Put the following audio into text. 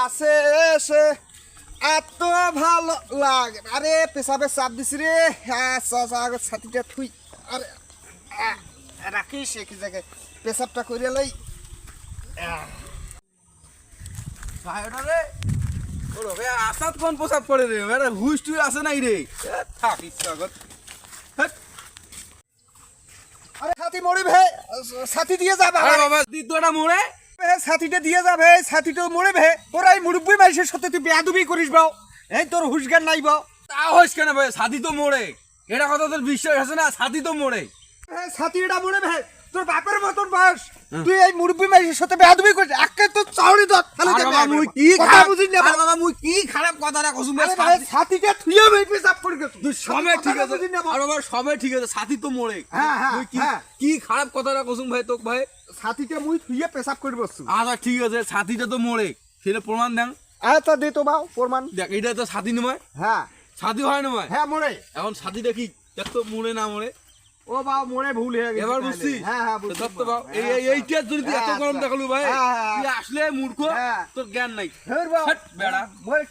কাছে এসে এত ভালো লাগে। আরে পেশাবে চাপ দিছি রে। হ্যাঁ আগের ছাতিটা থুই। আরে রাখিস কি জায়গায় পেশাবটা করে লই। রে ওরে ভাই আসাদ কোন পোশাক পরে রে মেরে হুইস টুই আছে নাই রে থাক ইচ্ছা কর। আরে ছাতি মরে ভে, ছাতি দিয়ে যাবে। আরে বাবা দ্বিতীয়টা মোড়ে ছাতিটা দিয়ে যাবে, ছাতিটা মরে ভে। তোরা এই মুরব্বী মানুষের সাথে তুই বেয়াদবি করিস বাও। এই তোর হুশজ্ঞান নাই বাও। তা হইস কেন ভাই ছাতি তো মোড়ে এটা কথা তোর বিশ্বাস আছে না ছাতি তো মোড়ে ছাতিটা মরে ভে। তোর বাপের মতন বয়স তুই এই মুরব্বী মানুষের সাথে বেয়াদবি করিস। একে তো চাউরি দত ফেলে দে। বাবা মুই কি কথা বুঝিস না বাবা মুই কি খারাপ কথাটা কসুম আরে ভাই ছাতিটা থুইয়া ভাই পেশাব করে গেছ। তুই সবে ঠিক আছে আর বাবা সবে ঠিক আছে ছাতি তো মোড়ে হ্যাঁ, হ্যাঁ, তুই কি হ্যাঁ। কি খারাপ কথাটা কসুম ভাই তোক ভাই ছাতিটা মুই থুইয়া পেশাব করে বসছু। আচ্ছা ঠিক আছে ছাতিটা তো মোড়ে সেটা প্রমাণ দেন আচ্ছা দে তো বাও প্রমাণ। দেখ এটা তো ছাতি নয় হ্যাঁ ছাতি হয় না ভাই হ্যাঁ মরে। এখন ছাতিটা কি দেখ তো মোড়ে না মোড়ে ও বাও মরে ভুল হয়ে গেছে। এবার বুঝছি হ্যাঁ হ্যাঁ বুঝছি। ধর তো বাবা, এইটার জন্য তুই এত গরম দেখালু ভাই হ্যাঁ, হ্যাঁ। তুই আসলে মূর্খ হ্যাঁ। তোর জ্ঞান নাই হের বাও হাট, বেড়া। মরে